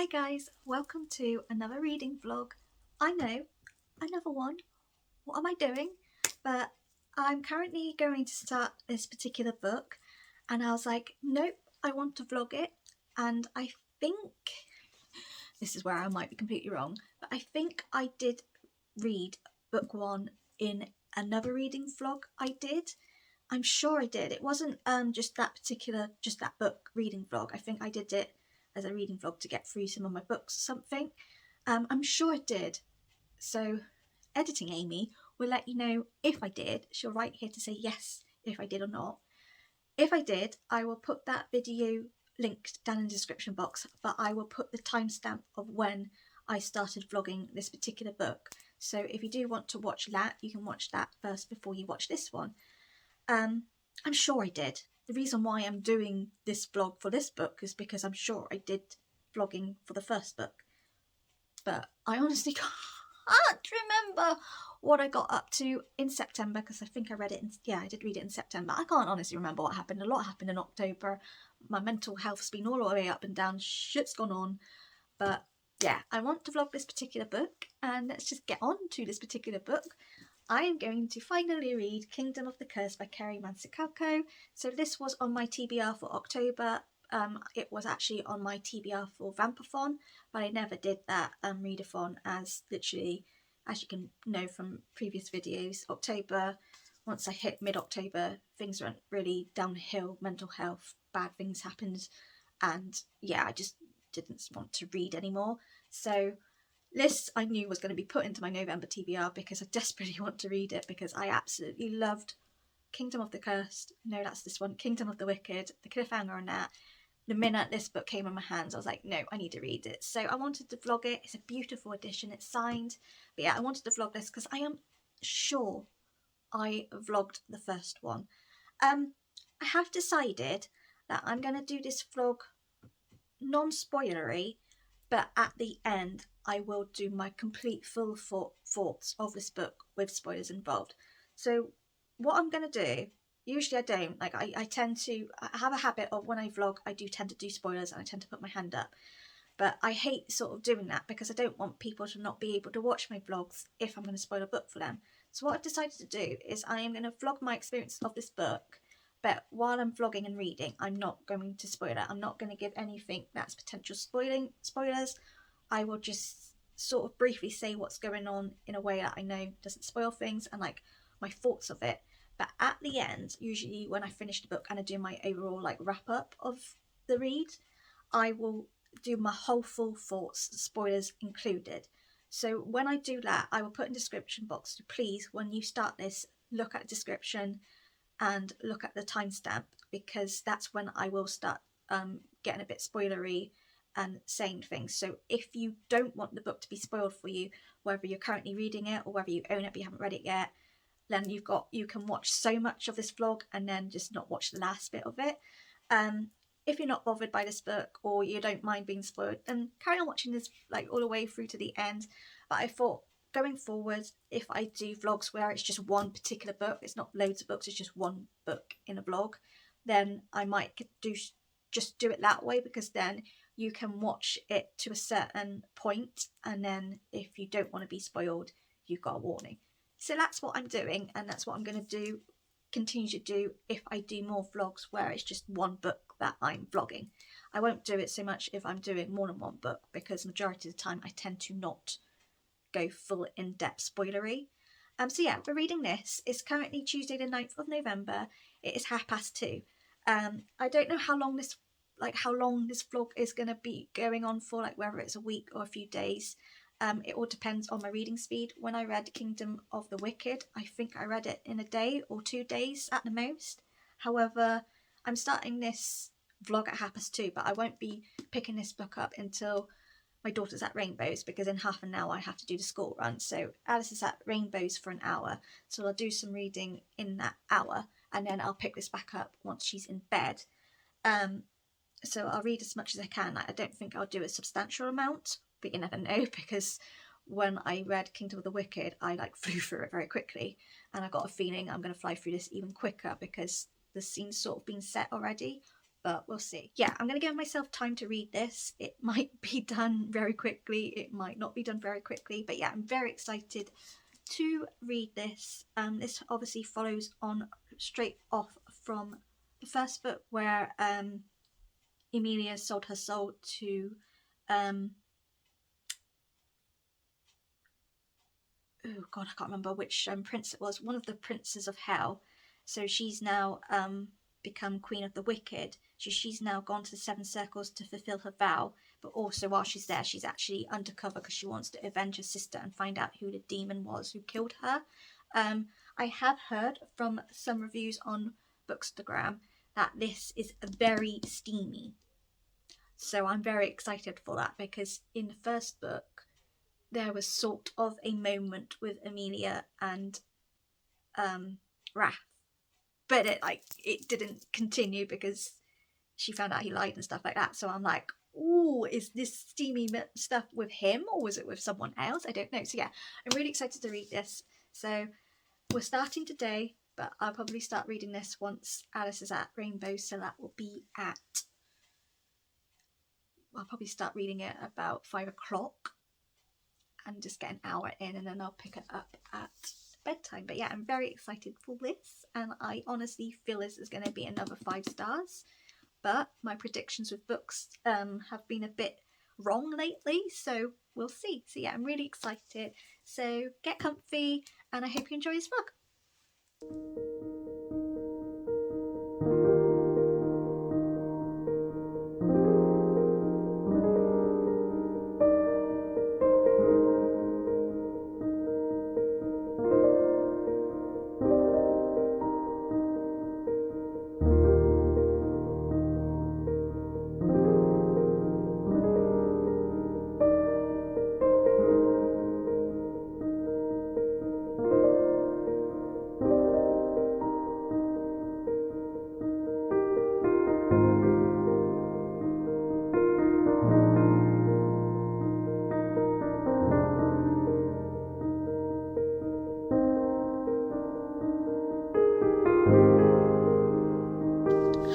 Hi guys, welcome to another reading vlog. I know, another one. What am I doing? But I'm currently going to start this particular book and I was like, nope, I want to vlog it. And I think, this is where I might be completely wrong, but I think I did read book one in another reading vlog I did. I'm sure I did. It wasn't just that book reading vlog. I think I did it as a reading vlog to get through some of my books or something. I'm sure I did. So editing Amy will let you know if I did. She'll write here to say yes if I did or not. If I did, I will put that video linked down in the description box, but I will put the timestamp of when I started vlogging this particular book. So if you do want to watch that, you can watch that first before you watch this one. I'm sure I did. The reason why I'm doing this vlog for this book is because I'm sure I did vlogging for the first book. But I honestly can't remember what I got up to in September, because I think I read it I did read it in September. I can't honestly remember what happened. A lot happened in October. My mental health's been all the way up and down. Shit's gone on. But yeah, I want to vlog this particular book, and let's just get on to this particular book. I am going to finally read Kingdom of the Curse by Kerry Mansikako. So this was on my TBR for October. It was actually on my TBR for Vampathon, but I never did that readathon, as literally, as you can know from previous videos, October, once I hit mid-October, things went really downhill, mental health, bad things happened, and yeah, I just didn't want to read anymore. So this I knew was going to be put into my November TBR because I desperately want to read it, because I absolutely loved Kingdom of the Cursed. No, that's this one. Kingdom of the Wicked. The cliffhanger on that. The minute this book came in my hands, I was like, no, I need to read it. So I wanted to vlog it. It's a beautiful edition. It's signed. But yeah, I wanted to vlog this because I am sure I vlogged the first one. I have decided that I'm going to do this vlog non-spoilery, but at the end I will do my complete full thoughts of this book with spoilers involved. So what I'm going to do, usually I don't, like I tend to, I have a habit of when I vlog, I do tend to do spoilers and I tend to put my hand up. But I hate sort of doing that because I don't want people to not be able to watch my vlogs if I'm going to spoil a book for them. So what I've decided to do is I am going to vlog my experience of this book, but while I'm vlogging and reading, I'm not going to spoil it. I'm not going to give anything that's potential spoilers. I will just sort of briefly say what's going on in a way that I know doesn't spoil things and like my thoughts of it. But at the end, usually when I finish the book and I do my overall like wrap up of the read, I will do my whole full thoughts, spoilers included. So when I do that, I will put in the description box, so please, when you start this, look at the description and look at the timestamp, because that's when I will start getting a bit spoilery and saying things. So if you don't want the book to be spoiled for you, whether you're currently reading it or whether you own it but you haven't read it yet, then you can watch so much of this vlog and then just not watch the last bit of it. If you're not bothered by this book or you don't mind being spoiled, then carry on watching this like all the way through to the end. But I thought going forward, if I do vlogs where it's just one particular book, it's not loads of books, it's just one book in a vlog, then I might just do it that way, because then you can watch it to a certain point, and then if you don't want to be spoiled, you've got a warning. So that's what I'm doing, and that's what I'm going to continue to do if I do more vlogs where it's just one book that I'm vlogging. I won't do it so much if I'm doing more than one book, because majority of the time I tend to not go full in-depth spoilery. So yeah, we're reading this. It's currently Tuesday the 9th of November. It is 2:30. I don't know how long this vlog is going to be going on for, like whether it's a week or a few days. It all depends on my reading speed. When I read Kingdom of the Wicked, I think I read it in a day or 2 days at the most. However, I'm starting this vlog at 2:30, but I won't be picking this book up until my daughter's at Rainbows, because in half an hour I have to do the school run. So Alice is at Rainbows for an hour, so I'll do some reading in that hour and then I'll pick this back up once she's in bed. So I'll read as much as I can. I don't think I'll do a substantial amount, but you never know, because when I read Kingdom of the Wicked, I like flew through it very quickly, and I got a feeling I'm going to fly through this even quicker because the scene's sort of been set already. but we'll see. Yeah, I'm going to give myself time to read this. It might be done very quickly, it might not be done very quickly, but yeah, I'm very excited to read this. This obviously follows on straight off from the first book where Emilia sold her soul to oh god, I can't remember which prince it was, one of the princes of hell. So she's now become queen of the wicked. She's now gone to the Seven Circles to fulfill her vow, but also while she's there, she's actually undercover because she wants to avenge her sister and find out who the demon was who killed her. I have heard from some reviews on Bookstagram that this is very steamy. So I'm very excited for that, because in the first book there was sort of a moment with Emilia and Raph, but it didn't continue because she found out he lied and stuff like that. So I'm like, ooh, is this steamy stuff with him or was it with someone else? I don't know. So yeah, I'm really excited to read this. So we're starting today, but I'll probably start reading this once Alice is at Rainbow, so that will be at, I'll probably start reading it about 5 o'clock and just get an hour in, and then I'll pick it up at bedtime. But yeah, I'm very excited for this, and I honestly feel this is going to be another 5 stars, but my predictions with books have been a bit wrong lately, so we'll see. So yeah, I'm really excited. So get comfy, and I hope you enjoy this vlog.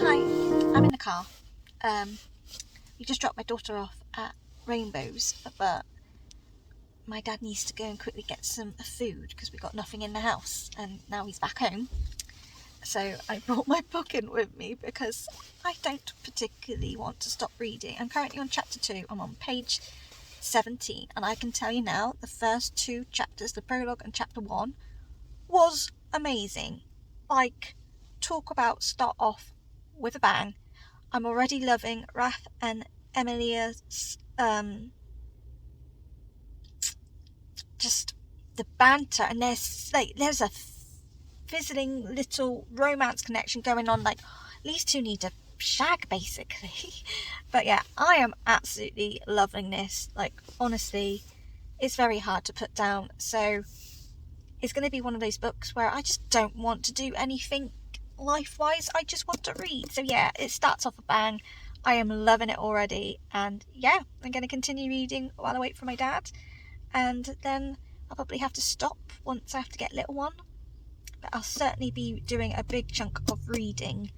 Hi, I'm in the car. We just dropped my daughter off at Rainbows, but my dad needs to go and quickly get some food because we got nothing in the house, and now he's back home. So I brought my book in with me because I don't particularly want to stop reading. I'm currently on chapter 2. I'm on page 17, and I can tell you now, the first 2 chapters, the prologue and chapter 1, was amazing. Like, talk about start off with a bang. I'm already loving Raph and Emilia's just the banter, and there's a fizzling little romance connection going on. Like, these two need to shag basically. But yeah, I am absolutely loving this. Like, honestly, it's very hard to put down. So it's going to be one of those books where I just don't want to do anything life-wise. I just want to read. So yeah, it starts off a bang. I am loving it already, and yeah, I'm going to continue reading while I wait for my dad, and then I'll probably have to stop once I have to get little one. But I'll certainly be doing a big chunk of reading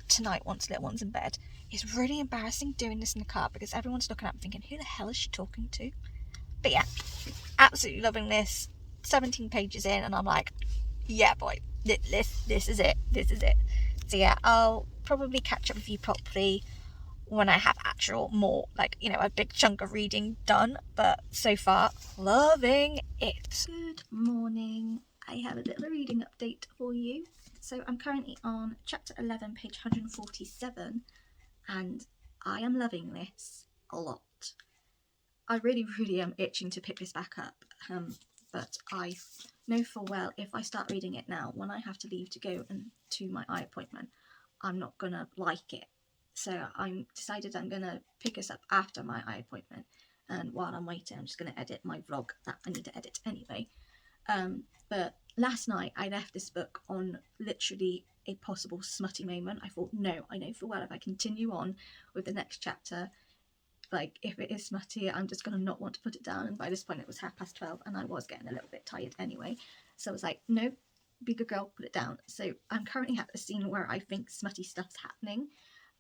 tonight once little one's in bed. It's really embarrassing doing this in the car because everyone's looking at me thinking, who the hell is she talking to? But yeah, absolutely loving this. 17 pages in, and I'm like, yeah boy, this is it. So yeah, I'll probably catch up with you properly when I have actual more, like, you know, a big chunk of reading done. But so far, loving it. Good morning. I have a little reading update for you. So I'm currently on chapter 11, page 147, and I am loving this a lot. I really am itching to pick this back up, but I know full well if I start reading it now, when I have to leave to go to my eye appointment, I'm not gonna like it. So I'm decided I'm gonna pick this up after my eye appointment, and while I'm waiting, I'm just gonna edit my vlog that I need to edit anyway. But last night I left this book on literally a possible smutty moment. I thought, no, I know full well if I continue on with the next chapter, like, if it is smutty, I'm just going to not want to put it down. And by this point it was 12:30, and I was getting a little bit tired anyway. So I was like, nope, be a good girl, put it down. So I'm currently at a scene where I think smutty stuff's happening,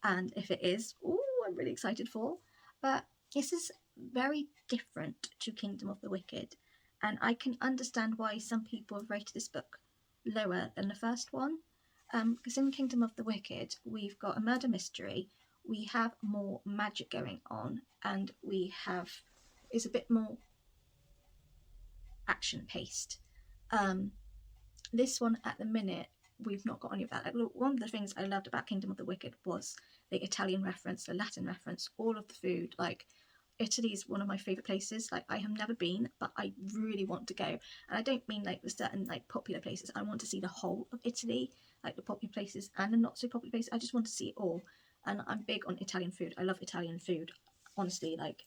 and if it is, ooh, I'm really excited for. But this is very different to Kingdom of the Wicked, and I can understand why some people have rated this book lower than the first one. Because in Kingdom of the Wicked, we've got a murder mystery, we have more magic going on, and we have is a bit more action paced. This one at the minute, we've not got any of that. Like, one of the things I loved about Kingdom of the Wicked was the Italian reference, the Latin reference, all of the food. Like, Italy is one of my favourite places. Like, I have never been, but I really want to go. And I don't mean like the certain like popular places. I want to see the whole of Italy, like the popular places and the not so popular places. I just want to see it all. And I'm big on Italian food. I love Italian food. Honestly, like,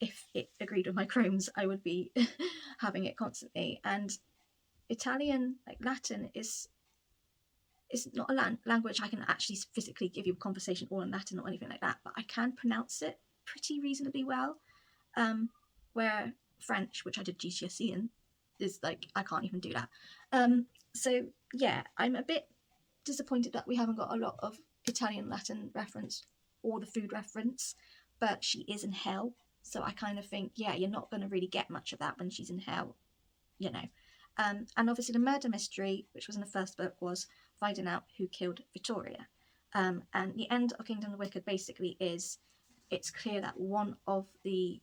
if it agreed with my chromes, I would be having it constantly. And Italian, like Latin, is not a language I can actually physically give you a conversation all in Latin or anything like that, but I can pronounce it pretty reasonably well. Where French, which I did GCSE in, is like I can't even do that. So yeah, I'm a bit disappointed that we haven't got a lot of Italian Latin reference or the food reference, but she is in hell, so I kind of think, yeah, you're not going to really get much of that when she's in hell, you know. And obviously the murder mystery, which was in the first book, was finding out who killed Vittoria. And the end of Kingdom of the Wicked basically is, it's clear that one of the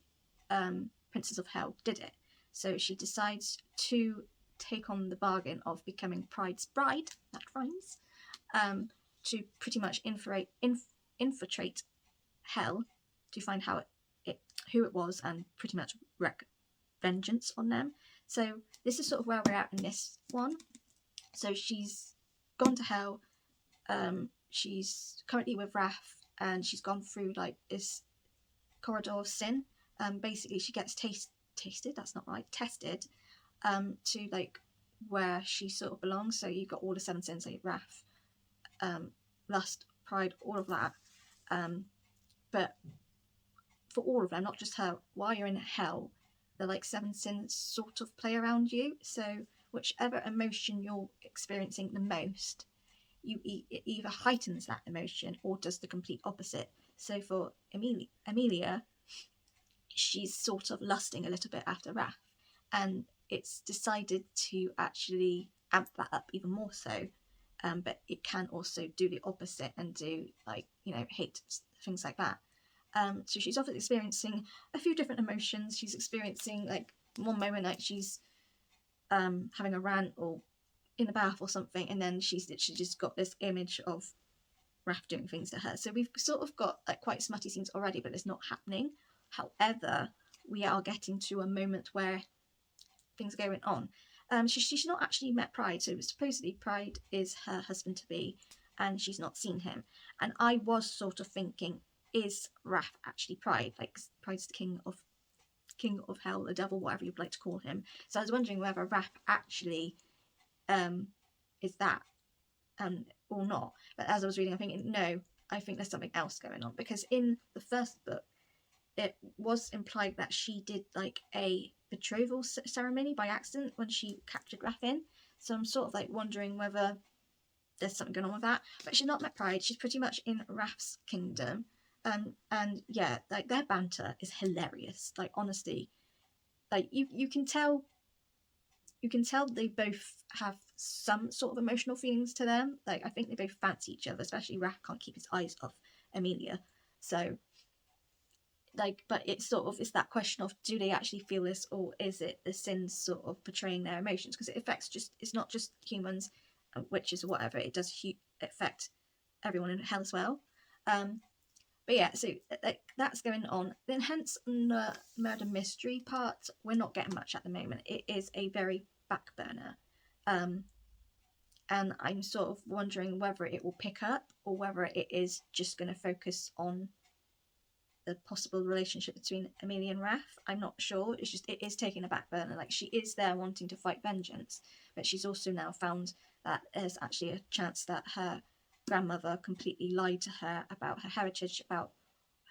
princes of hell did it. So she decides to take on the bargain of becoming Pride's bride, that rhymes, to pretty much infiltrate hell to find who it was and pretty much wreak vengeance on them. So this is sort of where we're at in this one. So she's gone to hell. She's currently with Raph, and she's gone through like this corridor of sin. Basically, she gets tasted. That's not right. Tested. To like where she sort of belongs. So you've got all the 7 sins, like Raph, lust, pride, all of that. But for all of them, not just her, while you're in hell, the like 7 sins sort of play around you. So whichever emotion you're experiencing the most, it either heightens that emotion or does the complete opposite. So for Amelia, she's sort of lusting a little bit after Raph, and it's decided to actually amp that up even more so. But it can also do the opposite and do like, hate, things like that. So she's often experiencing a few different emotions. She's experiencing like one moment like she's having a rant or in a bath or something, and then she's literally just got this image of Raph doing things to her. So we've sort of got like quite smutty scenes already, but it's not happening. However, we are getting to a moment where things are going on. She's not actually met Pride, so supposedly Pride is her husband to be, and she's not seen him. And I was sort of thinking, is Raph actually Pride? Like, Pride's the king of hell, the devil, whatever you'd like to call him. So I was wondering whether Raph actually is that or not. But as I was reading, I'm thinking, no, I think there's something else going on, because in the first book it was implied that she did like a betrothal ceremony by accident when she captured Raph. So I'm sort of like wondering whether there's something going on with that. But she's not met Pride. She's pretty much in Raph's kingdom. And yeah, like their banter is hilarious. Like, honestly, like you can tell they both have some sort of emotional feelings to them. Like, I think they both fancy each other, especially Raph can't keep his eyes off Amelia. So like, but it's that question of, do they actually feel this, or is it the sins sort of portraying their emotions? Because it affects it's not just humans, witches or whatever. It does affect everyone in hell as well. But yeah, so like that's going on. Then hence the murder mystery part, we're not getting much at the moment. It is a very back burner. And I'm sort of wondering whether it will pick up or whether it is just going to focus on the possible relationship between Amelia and Raph. I'm not sure. It's just, it is taking a back burner. Like, she is there wanting to fight vengeance, but she's also now found that there's actually a chance that her grandmother completely lied to her about her heritage, about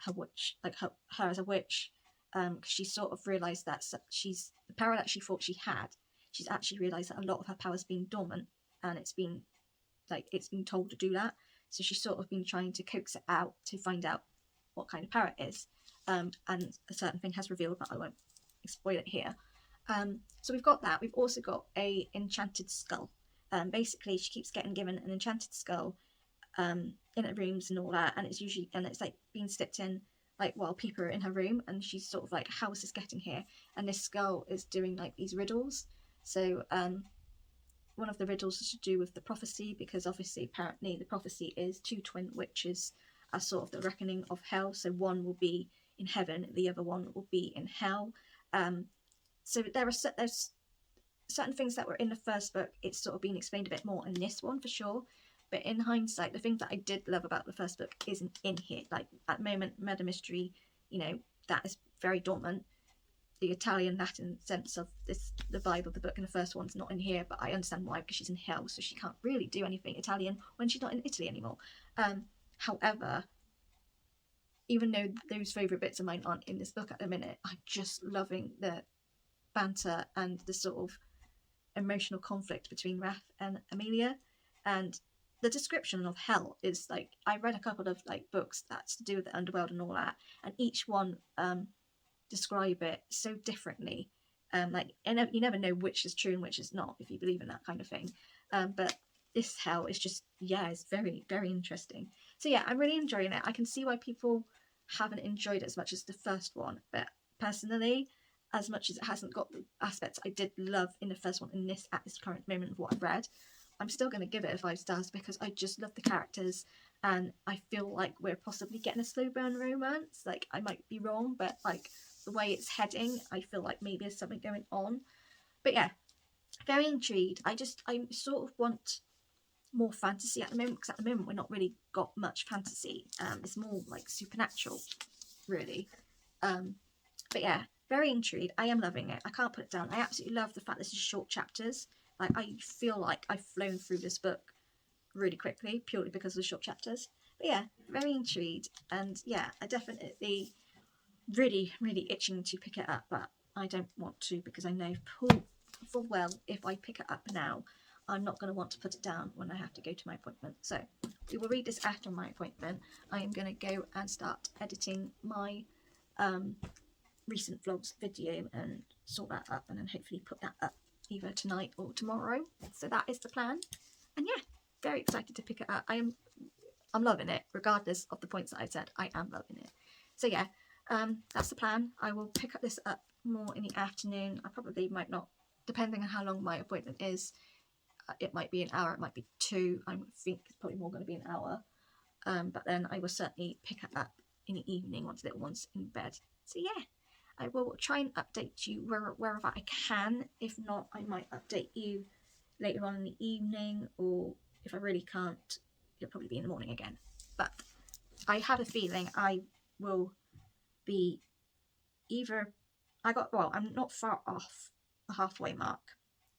her witch, like her as a witch, because she sort of realised that the power that she thought she had she's actually realised that a lot of her power's been dormant, and it's been told to do that. So she's sort of been trying to coax it out to find out what kind of power it is. And a certain thing has revealed, but I won't spoil it here. So we've got that. We've also got a enchanted skull. Basically, she keeps getting given an enchanted skull in her rooms and all that, and it's like being slipped in like while people are in her room, and she's sort of like, how is this getting here? And this skull is doing like these riddles. So one of the riddles is to do with the prophecy, because obviously apparently the prophecy is 2 twin witches as sort of the reckoning of hell. So one will be in heaven, the other one will be in hell. So there's certain things that were in the first book, it's sort of been explained a bit more in this one for sure. But in hindsight, the thing that I did love about the first book isn't in here. Like at the moment, murder mystery, that is very dormant. The Italian Latin sense of the vibe of the book in the first one's not in here, but I understand why, because she's in hell, so she can't really do anything Italian when she's not in Italy anymore. However, even though those favourite bits of mine aren't in this book at the minute, I'm just loving the banter and the sort of emotional conflict between Raph and Amelia. And the description of hell is like, I read a couple of like books that's to do with the underworld and all that, and each one describe it so differently. And you never know which is true and which is not, if you believe in that kind of thing. But this hell is just, it's very, very interesting. So yeah, I'm really enjoying it. I can see why people haven't enjoyed it as much as the first one, but personally, as much as it hasn't got the aspects I did love in the first one, at this current moment of what I've read, I'm still going to give it a 5 stars, because I just love the characters, and I feel like we're possibly getting a slow burn romance. Like, I might be wrong, but like the way it's heading, I feel like maybe there's something going on. But yeah, very intrigued. I sort of want more fantasy at the moment, because at the moment we're not really got much fantasy. It's more like supernatural, really. But yeah, very intrigued. I am loving it. I can't put it down. I absolutely love the fact this is short chapters. Like, I feel like I've flown through this book really quickly, purely because of the short chapters. But yeah, very intrigued. And yeah, I definitely really, really itching to pick it up, but I don't want to, because I know full well if I pick it up now, I'm not going to want to put it down when I have to go to my appointment. So we will read this after my appointment. I am going to go and start editing my recent vlogs video and sort that up, and then hopefully put that up either tonight or tomorrow. So that is the plan. And yeah, very excited to pick it up. I'm loving it, regardless of the points that I said. I am loving it. So yeah, that's the plan. I will pick up this up more in the afternoon. I probably might not, depending on how long my appointment is. It might be an hour, it might be 2. I think it's probably more going to be an hour. But then I will certainly pick it up in the evening once the little one's in bed. So yeah, I will try and update you wherever I can. If not, I might update you later on in the evening, or if I really can't, it'll probably be in the morning again. But I have a feeling I will be I'm not far off the halfway mark.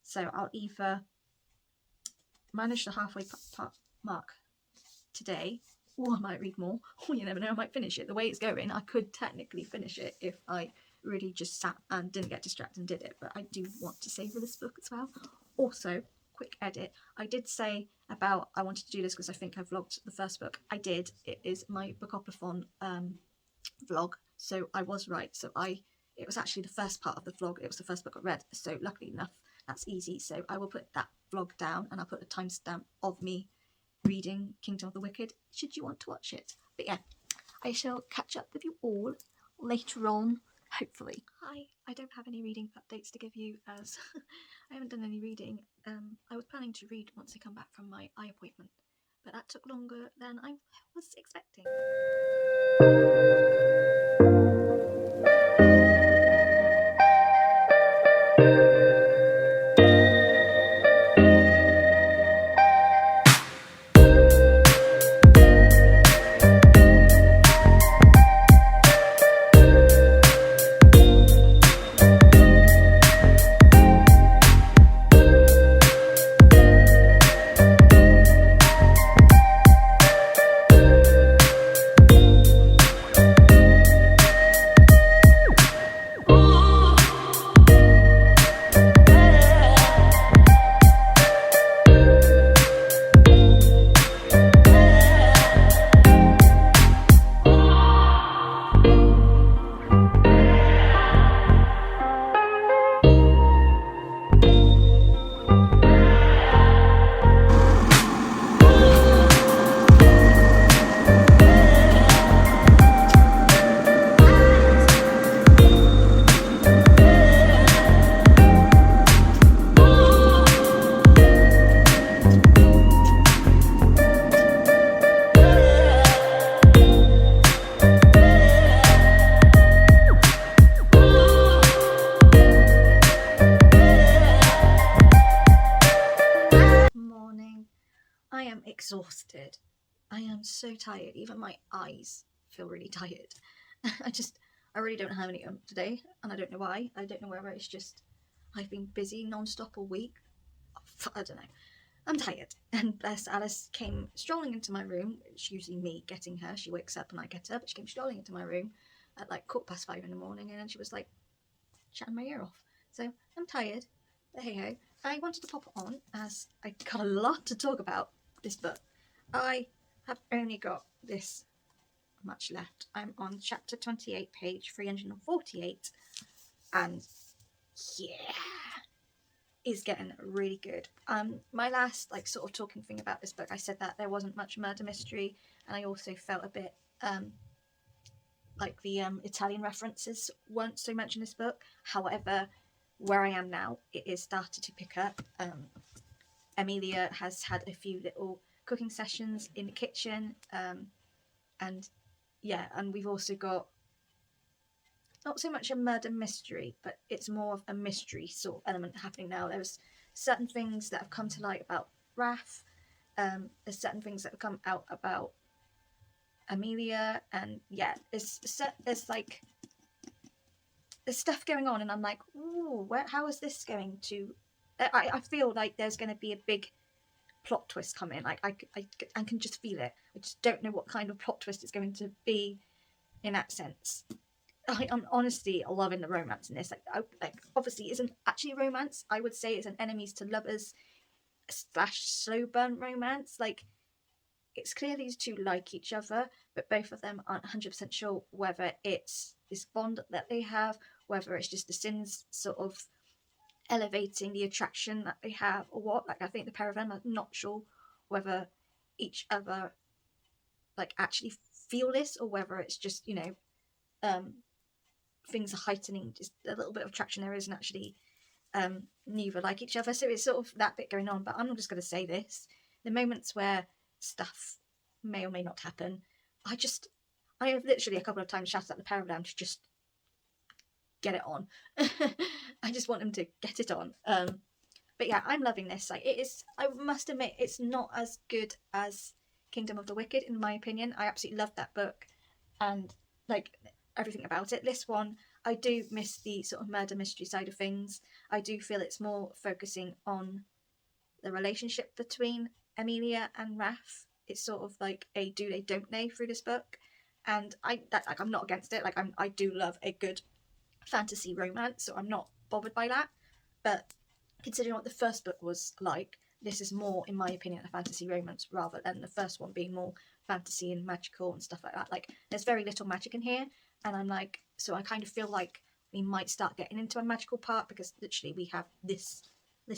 So I'll either manage the halfway mark today, or I might read more, or you never know, I might finish it. The way it's going, I could technically finish it if I really just sat and didn't get distracted and did it, but I do want to savour this book as well. Also, quick edit, I did say about I wanted to do this because I think I vlogged the first book. I did. It is my Bookopathon vlog, so I was right. So it was actually the first part of the vlog, it was the first book I read, so luckily enough that's easy. So I will put that vlog down, and I'll put a timestamp of me reading Kingdom of the Wicked should you want to watch it. But yeah, I shall catch up with you all later on, hopefully. Hi, I don't have any reading updates to give you, as I haven't done any reading. I was planning to read once I come back from my eye appointment, but that took longer than I was expecting. exhausted. I am so tired. Even my eyes feel really tired. I really don't have any today, and I don't know why. I don't know whether it's just I've been busy non-stop all week. I don't know. I'm tired. And bless Alice came strolling into my room. It's usually me getting her. She wakes up and I get her, but she came strolling into my room at like 5:15 in the morning, and then she was like chatting my ear off. So I'm tired, but hey ho. I wanted to pop it on as I got a lot to talk about this book. I have only got this much left. I'm on chapter 28, page 348, and yeah, is getting really good. My last like sort of talking thing about this book, I said that there wasn't much murder mystery, and I also felt a bit like the Italian references weren't so much in this book. However, where I am now, it is started to pick up. Amelia has had a few little cooking sessions in the kitchen, and yeah, and we've also got not so much a murder mystery, but it's more of a mystery sort of element happening now. There's certain things that have come to light about Raph. There's certain things that have come out about Amelia, and yeah, there's like there's stuff going on, and I'm like, ooh, how is this going to? I feel like there's going to be a big plot twist coming. Like I can just feel it. I just don't know what kind of plot twist it's going to be in that sense. I'm honestly loving the romance in this. Like obviously it isn't actually a romance. I would say it's an enemies to lovers / slow burn romance. Like it's clear these two like each other, but both of them aren't 100% sure whether it's this bond that they have, whether it's just the Sims sort of elevating the attraction that they have, or what. Like I think the pair of them are not sure whether each other like actually feel this, or whether it's just, you know, things are heightening just a little bit of attraction there isn't actually neither like each other. So it's sort of that bit going on. But I'm just going to say this: the moments where stuff may or may not happen, I have literally a couple of times shouted at the pair of them to just get it on. I just want them to get it on. But yeah, I'm loving this. Like it is, I must admit, it's not as good as Kingdom of the Wicked in my opinion. I absolutely loved that book and like everything about it. This one, I do miss the sort of murder mystery side of things. I do feel it's more focusing on the relationship between Amelia and Raph. It's sort of like a do they don't they through this book, and I'm not against it. Like I do love a good fantasy romance, so I'm not bothered by that. But considering what the first book was like, this is more, in my opinion, a fantasy romance rather than the first one being more fantasy and magical and stuff like that. Like there's very little magic in here, and I'm like, so I kind of feel like we might start getting into a magical part, because literally we have this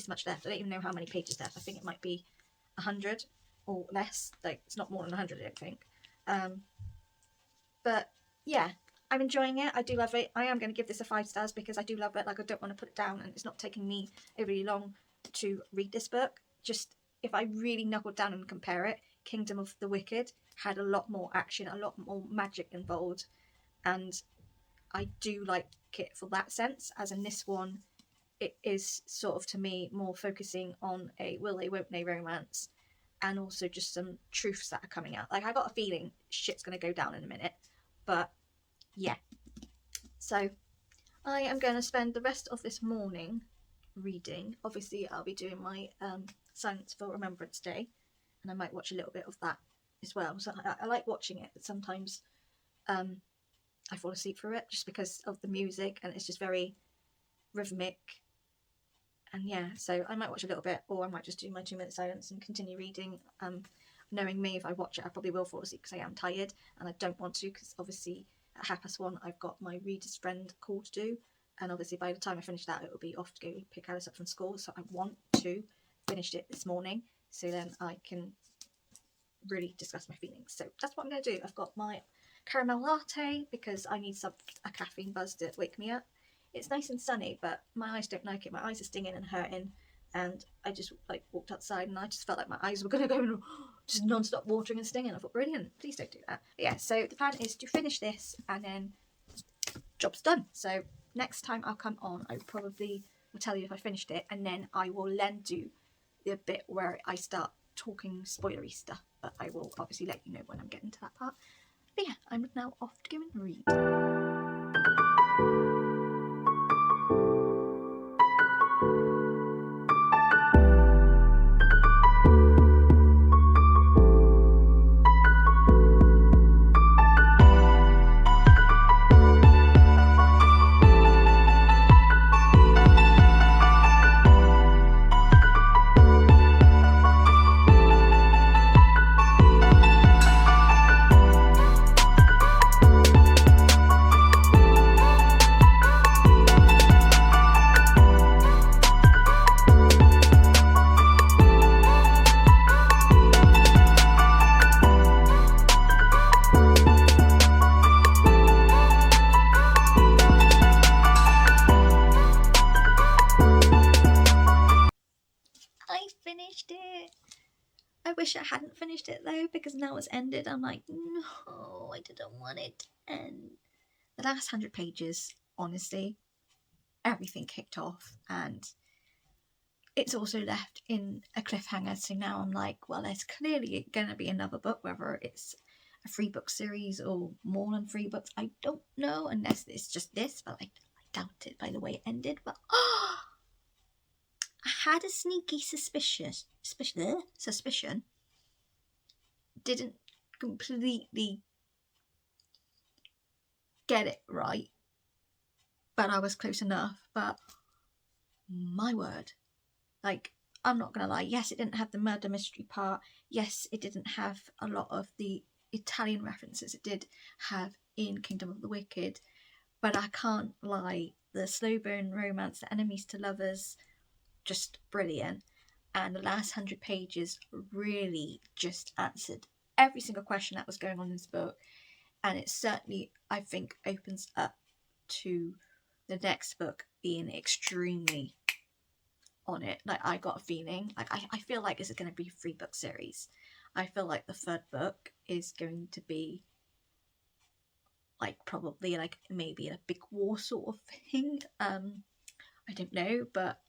much left. I don't even know how many pages left. I think it might be 100 or less. Like it's not more than 100, I don't think. But yeah, I'm enjoying it. I do love it. I am going to give this a 5 stars because I do love it. Like I don't want to put it down, and it's not taking me overly long to read this book. Just if I really knuckled down and compare it, Kingdom of the Wicked had a lot more action, a lot more magic involved, and I do like it for that sense. As in this one, it is sort of to me more focusing on a will they won't they romance, and also just some truths that are coming out. Like I got a feeling shit's going to go down in a minute, but yeah. So I am going to spend the rest of this morning reading. Obviously I'll be doing my Silence for Remembrance Day, and I might watch a little bit of that as well. So I like watching it, but sometimes I fall asleep through it just because of the music, and it's just very rhythmic. And yeah, so I might watch a little bit, or I might just do my 2-minute silence and continue reading. Knowing me, if I watch it I probably will fall asleep because I am tired, and I don't want to, because obviously at 1:30 I've got my reader's friend call to do, and obviously by the time I finish that it will be off to go pick Alice up from school. So I want to finish it this morning so then I can really discuss my feelings. So that's what I'm going to do. I've got my caramel latte because I need a caffeine buzz to wake me up. It's nice and sunny, but my eyes don't like it. My eyes are stinging and hurting, and I just like walked outside and I just felt like my eyes were going to go just non-stop watering and stinging. I thought, brilliant, please don't do that. But yeah, so the plan is to finish this and then job's done. So next time I'll come on, I probably will tell you if I finished it, and then I will then do the bit where I start talking spoilery stuff, but I will obviously let you know when I'm getting to that part. But yeah, I'm now off to go and read. I wish I hadn't finished it though, because now it's ended. I'm like, no, I didn't want it. And the last 100 pages, honestly, everything kicked off, and it's also left in a cliffhanger. So now I'm like, well, there's clearly going to be another book, whether it's a 3-book series or more than 3 books. I don't know, unless it's just this, but I doubt it by the way it ended. But I had a sneaky suspicion, didn't completely get it right, but I was close enough. But my word, like, I'm not gonna lie, yes, it didn't have the murder mystery part, yes, it didn't have a lot of the Italian references it did have in Kingdom of the Wicked, but I can't lie, the slow burn romance, the enemies to lovers, just brilliant. And the last 100 pages really just answered every single question that was going on in this book, and it certainly, I think, opens up to the next book being extremely on it. Like, I got a feeling, like, I feel like this is going to be a 3-book series. I feel like the 3rd book is going to be like probably like maybe a big war sort of thing. I don't know, but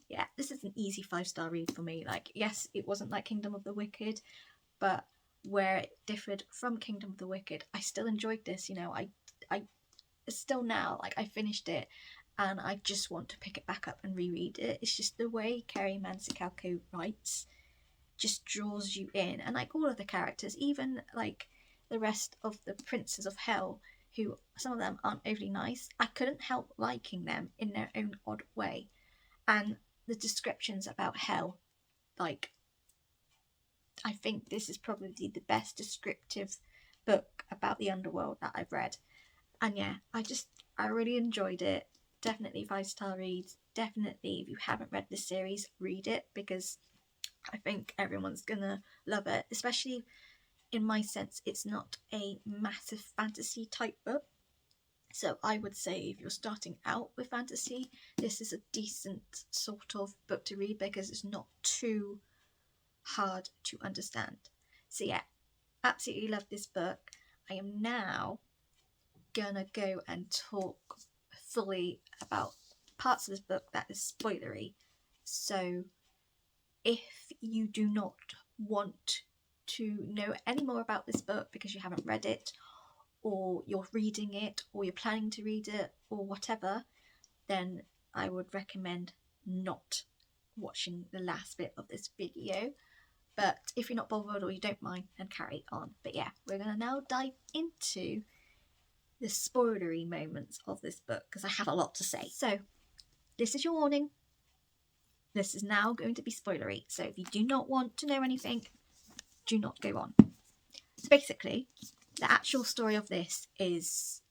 yeah, this is an easy 5-star read for me. Like, yes, it wasn't like Kingdom of the Wicked, but where it differed from Kingdom of the Wicked, I still enjoyed this. You know, I still now, like, I finished it and I just want to pick it back up and reread it. It's just the way Kerry Mansicalco writes just draws you in, and like all of the characters, even like the rest of the princes of hell, who some of them aren't overly nice, I couldn't help liking them in their own odd way. And the descriptions about hell, like, I think this is probably the best descriptive book about the underworld that I've read. And yeah, I really enjoyed it. Definitely 5-star reads. Definitely, if you haven't read this series, read it, because I think everyone's gonna love it. Especially in my sense, it's not a massive fantasy type book. So I would say if you're starting out with fantasy, this is a decent sort of book to read, because it's not too hard to understand. So yeah, absolutely love this book. I am now gonna go and talk fully about parts of this book that is spoilery. So if you do not want to know any more about this book because you haven't read it, or you're reading it, or you're planning to read it, or whatever, then I would recommend not watching the last bit of this video. But if you're not bothered or you don't mind, then carry on. But yeah, we're going to now dive into the spoilery moments of this book, because I have a lot to say. So this is your warning. This is now going to be spoilery. So if you do not want to know anything, do not go on. So basically, the actual story of this is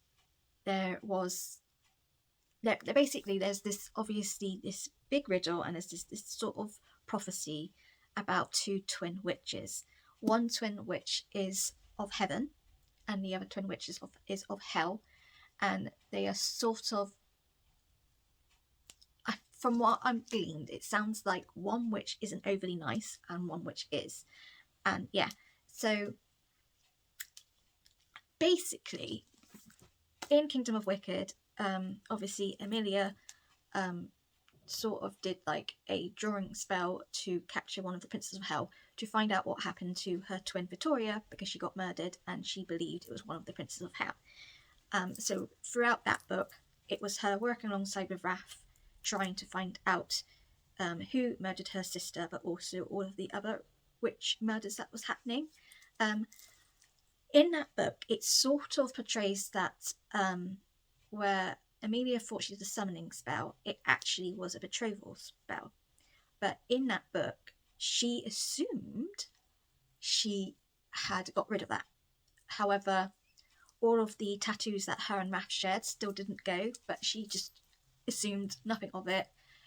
there's this obviously this big riddle, and there's this sort of prophecy about 2 twin witches. One twin witch is of heaven and the other twin witch is of hell, and they are sort of, from what I'm gleaned, it sounds like one witch isn't overly nice and one witch is. And yeah, so basically in Kingdom of Wicked, obviously Emilia sort of did like a drawing spell to capture one of the princes of hell to find out what happened to her twin Victoria, because she got murdered and she believed it was one of the princes of hell. So throughout that book, it was her working alongside with Raph, trying to find out who murdered her sister, but also all of the other witch murders that was happening. In that book, it sort of portrays that where Amelia thought she did a summoning spell, it actually was a betrothal spell. But in that book, she assumed she had got rid of that. However, all of the tattoos that her and Raph shared still didn't go, but she just assumed nothing of it,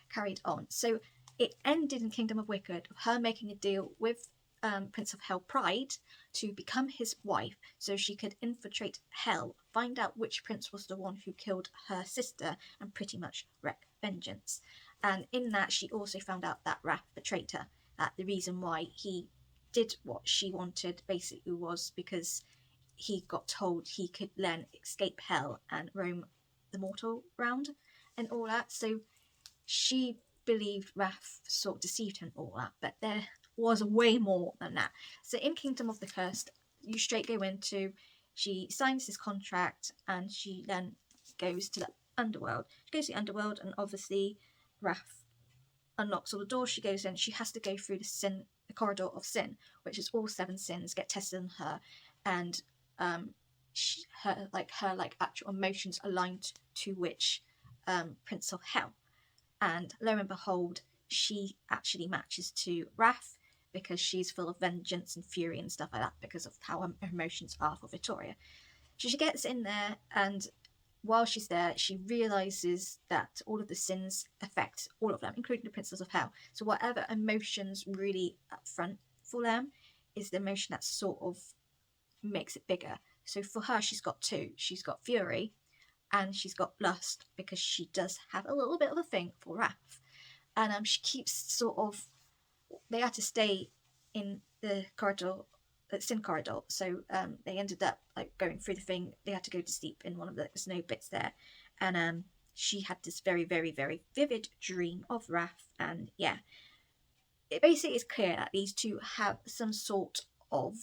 carried on. So it ended in Kingdom of Wicked, of her making a deal with Prince of Hell Pride to become his wife so she could infiltrate Hell, find out which prince was the one who killed her sister, and pretty much wreak vengeance. And in that, she also found out that Raph betrayed her, that the reason why he did what she wanted basically was because he got told he could then escape Hell and roam the mortal round and all that. So she believed Raph sort of deceived her and all that, but there was way more than that. So in Kingdom of the Cursed, you straight go into, she signs this contract and she then goes to the underworld. She goes to the underworld, and obviously Raph unlocks all the doors. She goes in, she has to go through the corridor of sin, which is all 7 sins get tested on her, and her actual emotions aligned to which Prince of Hell. And lo and behold, she actually matches to Raph, because she's full of vengeance and fury and stuff like that because of how her emotions are for Victoria. So she gets in there, and while she's there, she realises that all of the sins affect all of them, including the Princes of Hell. So whatever emotions really up front for them is the emotion that sort of makes it bigger. So for her, she's got 2. She's got fury and she's got lust, because she does have a little bit of a thing for Raph. And she keeps sort of, they had to stay in the corridor, sin corridor, so they ended up like going through the thing. They had to go to sleep in one of the snow bits there, and she had this very, very, very vivid dream of Raph. And yeah, it basically is clear that these two have some sort of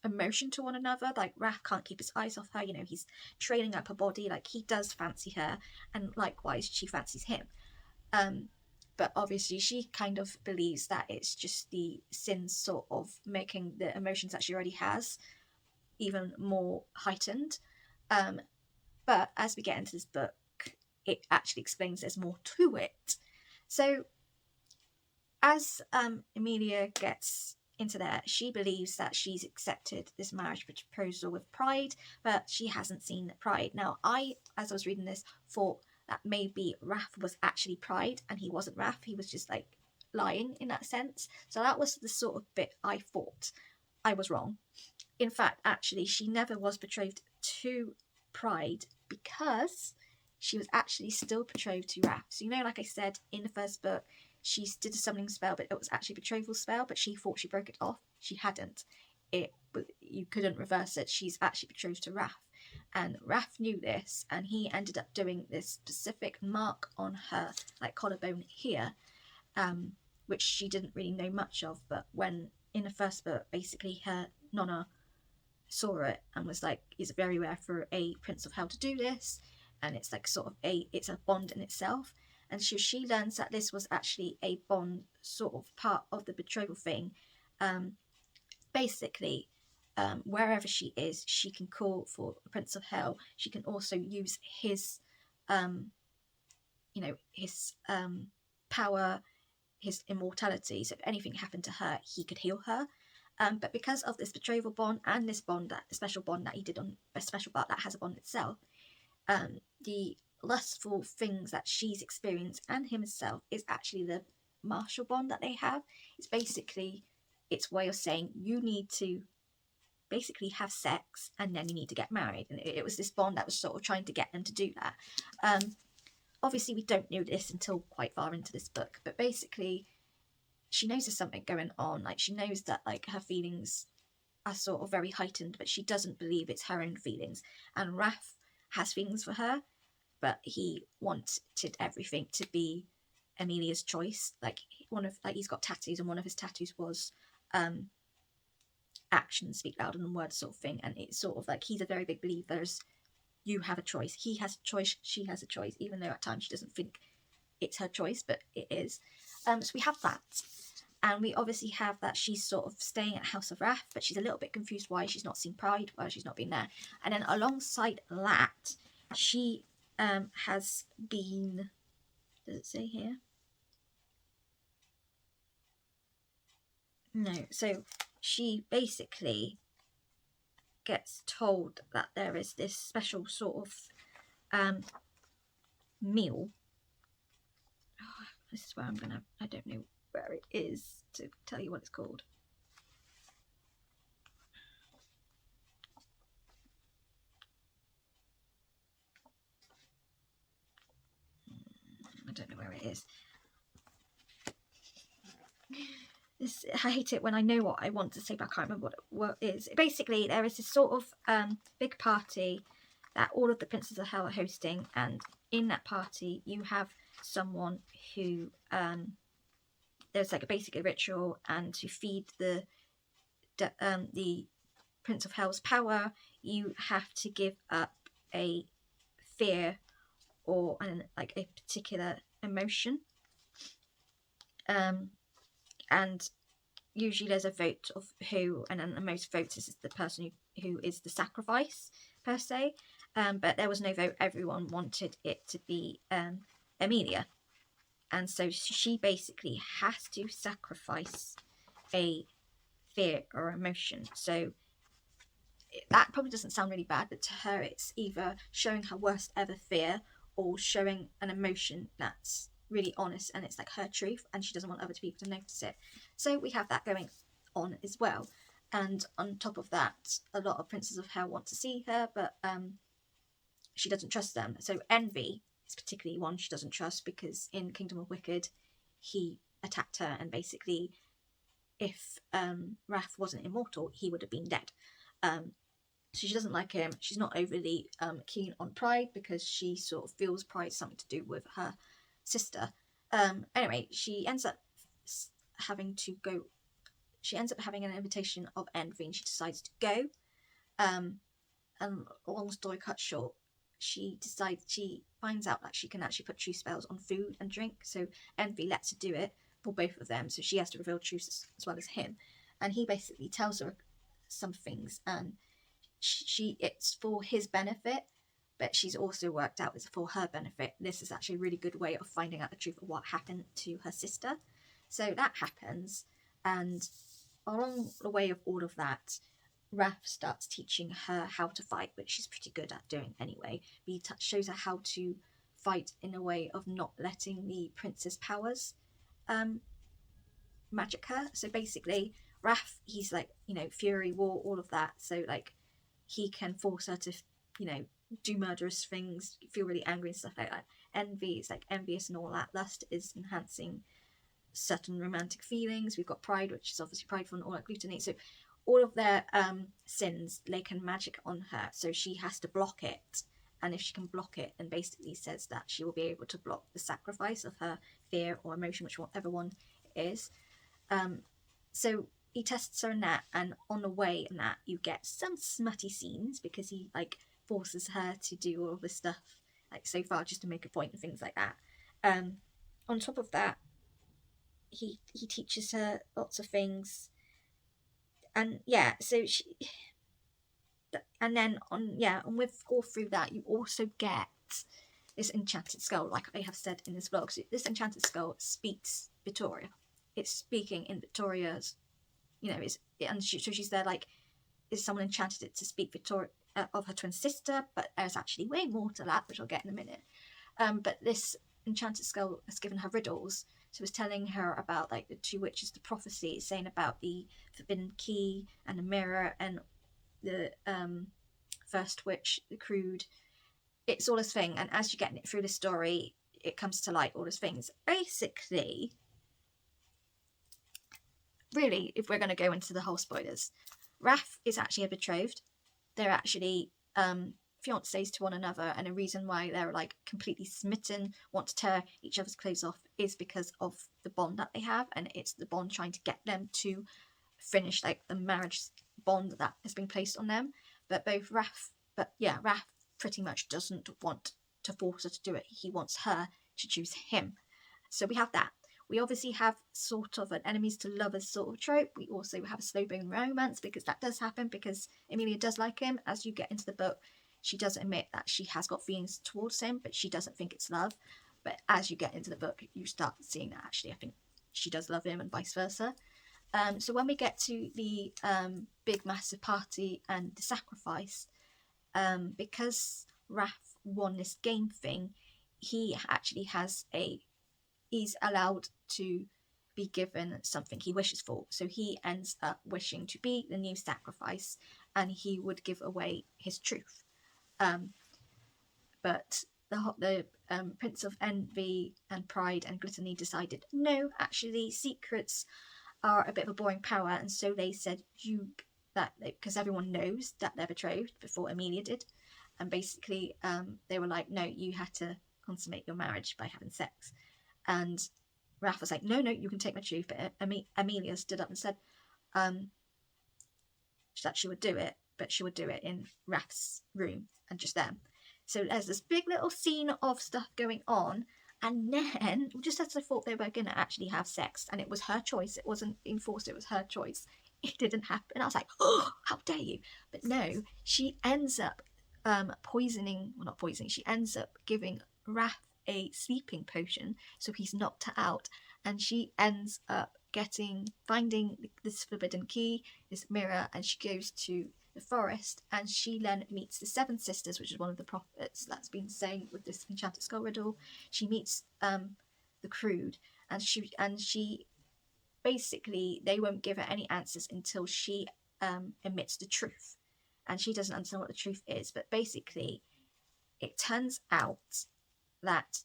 emotion to one another. Like Raph can't keep his eyes off her, you know, he's training up her body, like he does fancy her, and likewise she fancies him. But obviously she kind of believes that it's just the sins sort of making the emotions that she already has even more heightened. But as we get into this book, it actually explains there's more to it. So as Amelia gets into there, she believes that she's accepted this marriage proposal with Pride, but she hasn't seen Pride. Now, as I was reading this, thought that maybe Raph was actually Pride and he wasn't Raph, he was just like lying in that sense. So that was the sort of bit I thought. I was wrong. In fact, actually, she never was betrothed to Pride because she was actually still betrothed to Raph. So, you know, like I said in the first book, she did a summoning spell, but it was actually a betrothal spell, but she thought she broke it off. She hadn't. You couldn't reverse it. She's actually betrothed to Raph. And Raph knew this, and he ended up doing this specific mark on her, like collarbone here, which she didn't really know much of. But when in the first book, basically her nonna saw it and was like, it's very rare for a Prince of Hell to do this, and it's like sort of it's a bond in itself. And so she learns that this was actually a bond, sort of part of the betrothal thing. Basically, wherever she is, she can call for the Prince of Hell. She can also use his, his power, his immortality. So if anything happened to her, he could heal her. But because of this betrothal bond and this bond, that special bond that he did on a special part that has a bond itself, the lustful things that she's experienced and himself is actually the martial bond that they have. It's basically its way of saying you need to basically have sex and then you need to get married, and it was this bond that was sort of trying to get them to do that. Obviously we don't know this until quite far into this book, but basically she knows there's something going on. Like she knows that like her feelings are sort of very heightened, but she doesn't believe it's her own feelings, and Raph has feelings for her. but he wanted everything to be Amelia's choice. Like he's got tattoos, and one of his tattoos was actions speak louder than words, sort of thing. And it's sort of like he's a very big believer. You have a choice. He has a choice. She has a choice, even though at times she doesn't think it's her choice, but it is. So we have that. And we obviously have that she's sort of staying at House of Wrath, but she's a little bit confused why she's not seen Pride, why she's not been there. And then alongside that, she has been... Does it say here? No. So she basically gets told that there is this special sort of meal. Oh, this is where I'm gonna... I don't know where it is to tell you what it's called. I don't know where it is. I hate it when I know what I want to say, but I can't remember what it is. Basically, there is this sort of big party that all of the Princes of Hell are hosting, and in that party you have someone who there's like basically a ritual, and to feed the Prince of Hell's power, you have to give up a fear or like a particular emotion. And usually there's a vote of who, and then the most votes is the person who is the sacrifice per se. But there was no vote. Everyone wanted it to be Amelia, and so she basically has to sacrifice a fear or emotion. So that probably doesn't sound really bad, but to her it's either showing her worst ever fear or showing an emotion that's really honest, and it's like her truth, and she doesn't want other people to notice it. So we have that going on as well. And on top of that, a lot of Princes of Hell want to see her, but she doesn't trust them. So Envy is particularly one she doesn't trust, because in Kingdom of Wicked he attacked her, and basically if Wrath wasn't immortal he would have been dead. So she doesn't like him. She's not overly keen on Pride, because she sort of feels Pride something to do with her sister. Anyway, she ends up having to go. She ends up having an invitation of Envy, and she decides to go. And long story cut short, she finds out that she can actually put truth spells on food and drink. So Envy lets her do it for both of them. So she has to reveal truth as well as him. And he basically tells her some things, and it's for his benefit, but she's also worked out it's for her benefit. This is actually a really good way of finding out the truth of what happened to her sister. So that happens, and along the way of all of that, Wrath starts teaching her how to fight, which she's pretty good at doing anyway. But he shows her how to fight in a way of not letting the prince's powers magic her. So basically, Wrath, he's like, fury, war, all of that. So like, he can force her to, do murderous things, feel really angry and stuff like that. Envy is like envious and all that. Lust is enhancing certain romantic feelings. We've got Pride, which is obviously prideful and all that glutamate. So all of their sins, they can magic on her. So she has to block it. And if she can block it, then basically says that she will be able to block the sacrifice of her fear or emotion, whichever one it is. So he tests her in that, and on the way in that you get some smutty scenes, because he like forces her to do all this stuff like so far just to make a point and things like that. On top of that, he teaches her lots of things, and yeah, so she, and then and with all through that you also get this enchanted skull, like I have said in this vlog. So this enchanted skull speaks Victoria. It's speaking in Victoria's, so she's there like, is someone enchanted it to speak Victoria of her twin sister? But there's actually way more to that, which I'll get in a minute. But this enchanted skull has given her riddles. So it's telling her about like the two witches, the prophecy, it's saying about the forbidden key and the mirror, and the first witch, the crude. It's all this thing, and as you're getting it through the story, it comes to light all these things. Basically, really, if we're going to go into the whole spoilers, Wrath is actually a betrothed. They're actually fiancés to one another, and a reason why they're like completely smitten, want to tear each other's clothes off, is because of the bond that they have, and it's the bond trying to get them to finish like the marriage bond that has been placed on them. But Raph pretty much doesn't want to force her to do it. He wants her to choose him. So we have that. We obviously have sort of an enemies to lovers sort of trope. We also have a slow burn romance, because that does happen, because Emilia does like him. As you get into the book, she does admit that she has got feelings towards him, but she doesn't think it's love. But as you get into the book, you start seeing that actually I think she does love him, and vice versa. So when we get to the big massive party and the sacrifice, because Raph won this game thing, he actually has he's allowed to be given something he wishes for. So he ends up wishing to be the new sacrifice, and he would give away his truth. But the Prince of Envy and Pride and Gluttony decided, no, actually secrets are a bit of a boring power, and so they said because everyone knows that they're betrothed before Emilia did, and basically they were like, no, you had to consummate your marriage by having sex. And Raph was like, no, you can take my truth. But Emilia stood up and said that she would do it, but she would do it in Raph's room and just them. So there's this big little scene of stuff going on, and then just as I thought they were going to actually have sex, and it was her choice, it wasn't enforced, it was her choice, it didn't happen. I was like, oh, how dare you. But no, she ends up she ends up giving Raph a sleeping potion, so he's knocked out, and she ends up finding this forbidden key, this mirror, and she goes to the forest, and she then meets the Seven Sisters, which is one of the prophets that's been saying with this enchanted skull riddle. She meets the Crude, and she basically, they won't give her any answers until she admits the truth, and she doesn't understand what the truth is. But basically, it turns out that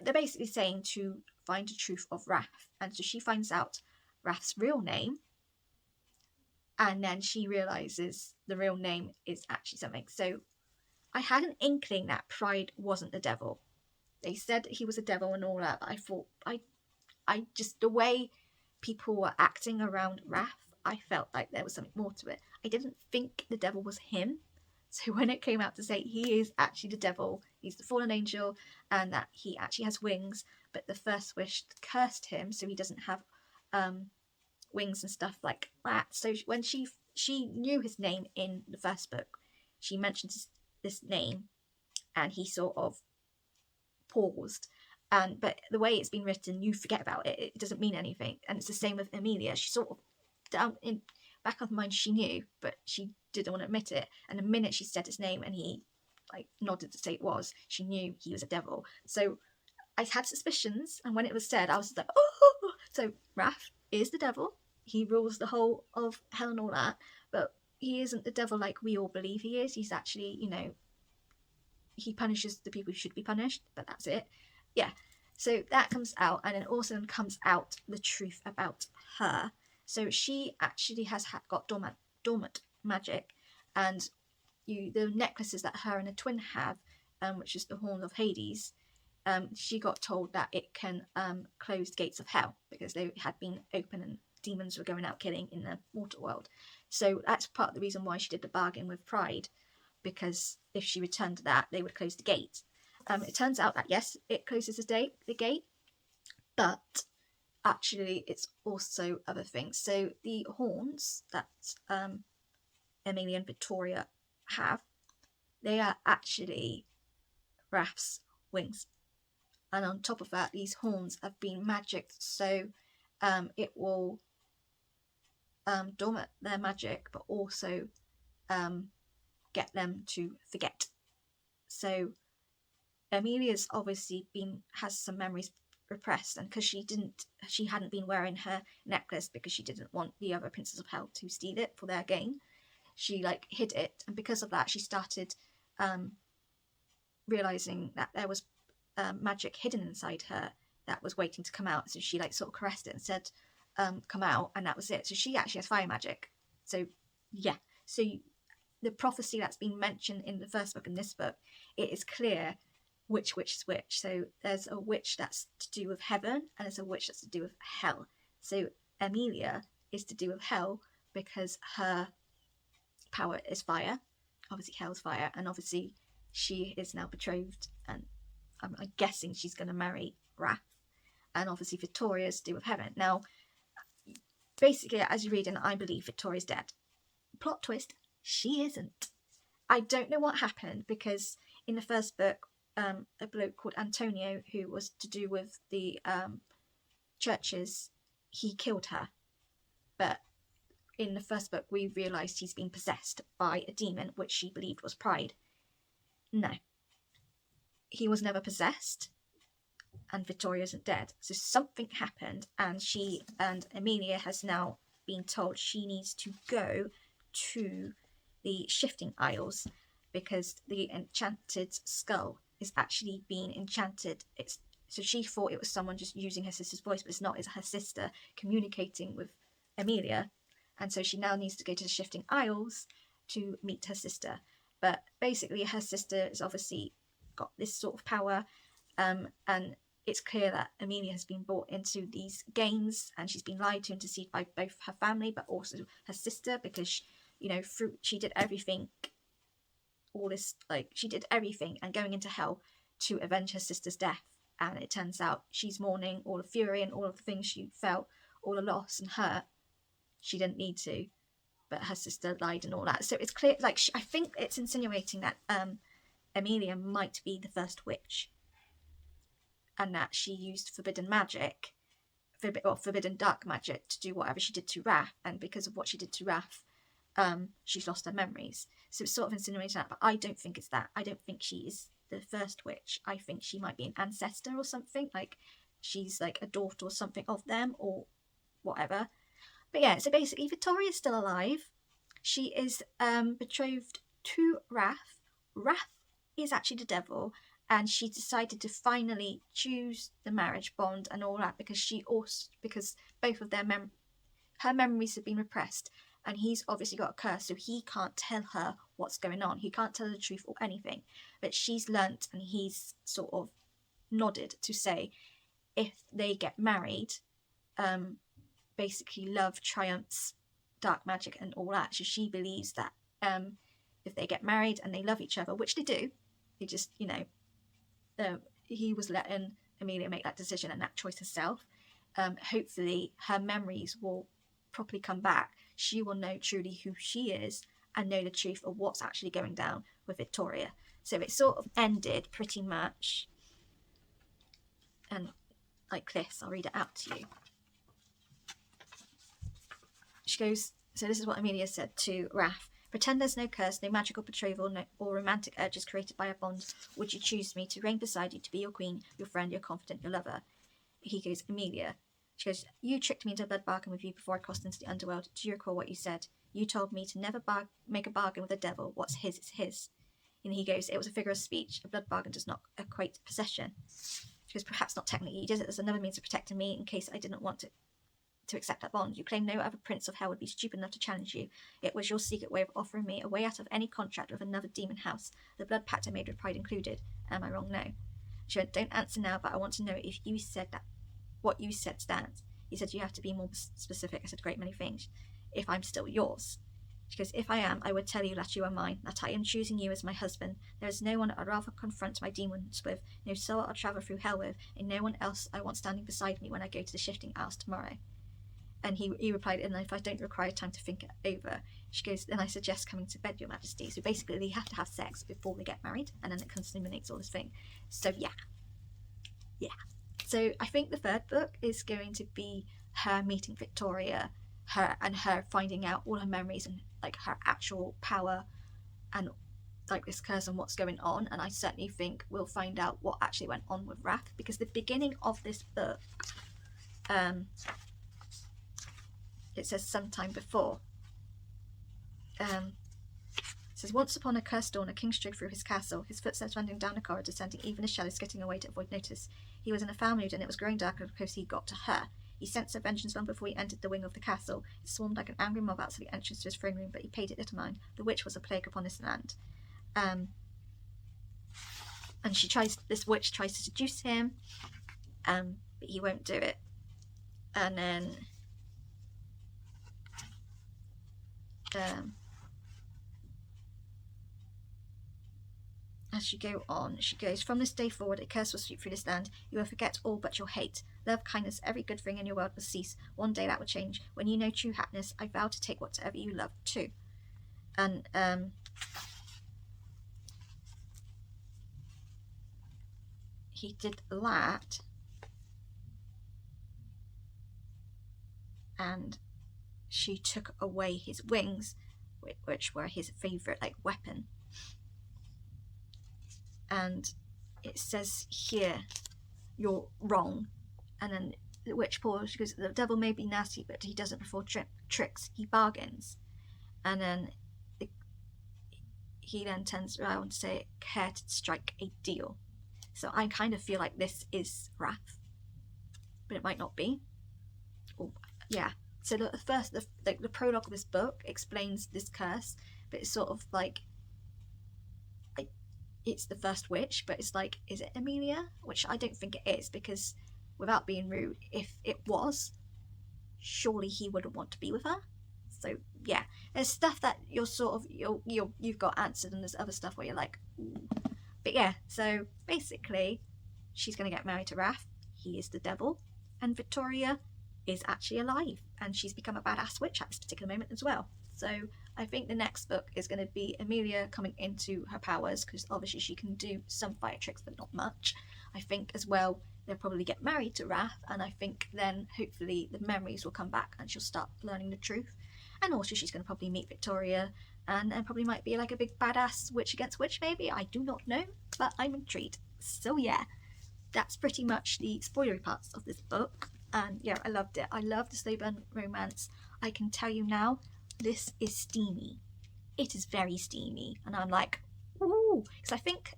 they're basically saying to find the truth of Raph, and so she finds out Raph's real name, and then she realizes the real name is actually something. So I had an inkling that Pride wasn't the devil. They said he was a devil and all that, but I thought I just, the way people were acting around Raph, I felt like there was something more to it. I didn't think the devil was him. So when it came out to say he is actually the devil, he's the fallen angel, and that he actually has wings, but the first wish cursed him, so he doesn't have wings and stuff like that. So when she knew his name in the first book, she mentioned this name, and he sort of paused. But the way it's been written, you forget about it. It doesn't mean anything. And it's the same with Emilia. She sort of, down in back of her mind, she knew, but she didn't want to admit it. And the minute she said his name and he like nodded to say it was, she knew he was a devil. So I had suspicions, and when it was said, I was like, oh! So Raph is the devil. He rules the whole of hell and all that, but he isn't the devil like we all believe he is. He's actually, he punishes the people who should be punished, but that's it. Yeah. So that comes out, and then also comes out the truth about her. So she actually has got dormant magic, and the necklaces that her and her twin have, which is the Horn of Hades, she got told that it can close the gates of hell because they had been open and demons were going out killing in the mortal world. So that's part of the reason why she did the bargain with Pride, because if she returned to that, they would close the gate. It turns out that yes, it closes the gate, but actually it's also other things. So the horns that Emilia and Victoria have, they are actually Raph's wings. And on top of that, these horns have been magicked, so it will dormant their magic, but also get them to forget. So Emilia's obviously has some memories repressed, and because she hadn't been wearing her necklace because she didn't want the other Princes of Hell to steal it for their gain, she hid it, and because of that she started realizing that there was magic hidden inside her that was waiting to come out. So she sort of caressed it and said, come out, and that was it. So she actually has fire magic. So yeah, so the prophecy that's been mentioned in the first book and this book, it is clear which witch is which. So there's a witch that's to do with heaven, and there's a witch that's to do with hell. So Emilia is to do with hell because her power is fire. Obviously hell's fire, and obviously she is now betrothed, and I'm guessing she's going to marry Wrath. And obviously Victoria's to do with heaven. Now, basically, as you read, and I believe Victoria's dead. Plot twist, she isn't. I don't know what happened, because in the first book, a bloke called Antonio, who was to do with the churches, he killed her. But in the first book, we realised he's been possessed by a demon, which she believed was pride. No. He was never possessed, and Victoria isn't dead. So something happened, and she and Emilia has now been told she needs to go to the Shifting Isles, because the enchanted skull is actually being enchanted. So she thought it was someone just using her sister's voice, but it's not. It's her sister communicating with Emilia, and so she now needs to go to the Shifting Isles to meet her sister. But basically her sister has obviously got this sort of power, and it's clear that Emilia has been brought into these games, and she's been lied to and deceived by both her family but also her sister, because she did everything, she did everything and going into hell to avenge her sister's death. And it turns out she's mourning all the fury and all of the things she felt, all the loss and hurt. She didn't need to, but her sister lied and all that. So it's clear, I think it's insinuating that Emilia might be the first witch, and that she used forbidden magic, or forbidden dark magic, to do whatever she did to Wrath, and because of what she did to Wrath, she's lost her memories. So it's sort of insinuating that, but I don't think it's that. I don't think she is the first witch. I think she might be an ancestor or something, like she's like a daughter or something of them, or whatever. But yeah, so basically Victoria's still alive. She is betrothed to Wrath. Wrath is actually the devil, and she decided to finally choose the marriage bond and all that, because both of her memories have been repressed, and he's obviously got a curse, so he can't tell her what's going on. He can't tell her the truth or anything. But she's learnt, and he's sort of nodded to say, if they get married, basically love triumphs dark magic and all that. So she believes that if they get married and they love each other, which they do, they just, he was letting Emilia make that decision and that choice herself. Hopefully her memories will properly come back. She will know truly who she is and know the truth of what's actually going down with Victoria. So it sort of ended pretty much, and like this, I'll read it out to you. She goes, so this is what Emilia said to Wrath. Pretend there's no curse, no magical betrothal, or romantic urges created by a bond. Would you choose me to reign beside you, to be your queen, your friend, your confidant, your lover? He goes, Emilia. She goes, you tricked me into a blood bargain with you before I crossed into the underworld. Do you recall what you said? You told me to never make a bargain with the devil. What's his is his. And he goes, it was a figure of speech. A blood bargain does not equate to possession. She goes, perhaps not technically. You did it as another means of protecting me in case I didn't want to accept that bond. You claim no other prince of hell would be stupid enough to challenge you. It was your secret way of offering me a way out of any contract with another demon house, the blood pact I made with pride included. Am I wrong? No. She went, don't answer now, but I want to know if you said that what you said stands. He said, you have to be more specific. I said, great many things. If I'm still yours. She goes, if I am, I would tell you that you are mine, that I am choosing you as my husband. There is no one I'd rather confront my demons with, no soul I'll travel through hell with, and no one else I want standing beside me when I go to the Shifting Isles tomorrow. And he replied, and if I don't require time to think it over. She goes, then I suggest coming to bed, your majesty. So basically they have to have sex before they get married, and then it culminates all this thing. So yeah. So I think the third book is going to be her meeting Victoria, her finding out all her memories and like her actual power and like this curse and what's going on. And I certainly think we'll find out what actually went on with Wrath, because the beginning of this book, it says sometime before. It says, once upon a cursed dawn, a king strode through his castle, his footsteps wandering down a corridor, descending even the shadows, getting away to avoid notice. He was in a foul mood, and it was growing darker because he got to her. He sensed their vengeance long before he entered the wing of the castle. It swarmed like an angry mob outside the entrance to his throne room, but he paid it little mind. The witch was a plague upon his land. And this witch tries to seduce him, but he won't do it. And then as she go on, she goes, "From this day forward, a curse will sweep through this land. You will forget all but your hate. Love, kindness, every good thing in your world will cease. One day that will change. When you know true happiness, I vow to take whatever you love too." And he did that, and she took away his wings, which were his favourite like weapon. And it says here, "You're wrong." And then the witch pauses. She goes, "The devil may be nasty, but he doesn't perform tricks. He bargains." And then he then turns around to say, "Care to strike a deal?" So I kind of feel like this is wrath, but it might not be. Oh, yeah. So the prologue of this book explains this curse, but it's sort of like, it's the first witch, but it's like, is it Emilia? Which I don't think it is, because without being rude, if it was, surely he wouldn't want to be with her. So yeah, there's stuff that you're sort of you've got answered, and there's other stuff where you're like, ooh. But yeah, so basically she's going to get married to Raph. He is the devil, and Victoria is actually alive, and she's become a badass witch at this particular moment as well. So I think the next book is going to be Emilia coming into her powers, because obviously she can do some fire tricks but not much. I think as well they'll probably get married to Raph, and I think then hopefully the memories will come back and she'll start learning the truth. And also she's going to probably meet Victoria, and probably might be like a big badass witch against witch maybe. I do not know, but I'm intrigued. So yeah, that's pretty much the spoilery parts of this book. And yeah, I loved it. I love the slow burn romance. I can tell you now, this is steamy. It is very steamy, and I'm like, ooh, because I think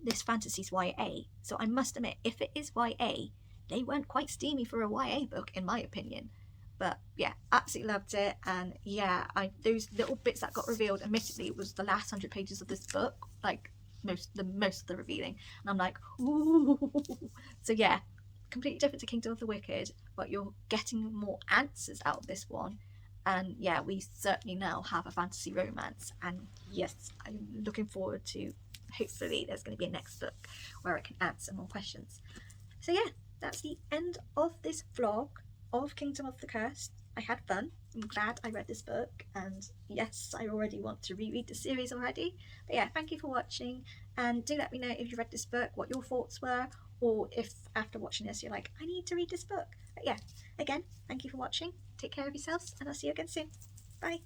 this fantasy's YA, so I must admit, if it is YA, they weren't quite steamy for a YA book, in my opinion. But yeah, absolutely loved it. And yeah, those little bits that got revealed, admittedly, it was the last 100 pages of this book, like most of the revealing, and I'm like, ooh. So yeah, completely different to Kingdom of the Wicked, but you're getting more answers out of this one. And yeah, we certainly now have a fantasy romance, and yes, I'm looking forward to, hopefully there's going to be a next book where I can answer more questions. So yeah, that's the end of this vlog of Kingdom of the Cursed. I had fun. I'm glad I read this book, and yes, I already want to reread the series already. But yeah, thank you for watching, and do let me know if you read this book, what your thoughts were, or if after watching this you're like, I need to read this book. But yeah, again, thank you for watching. Take care of yourselves, and I'll see you again soon. Bye.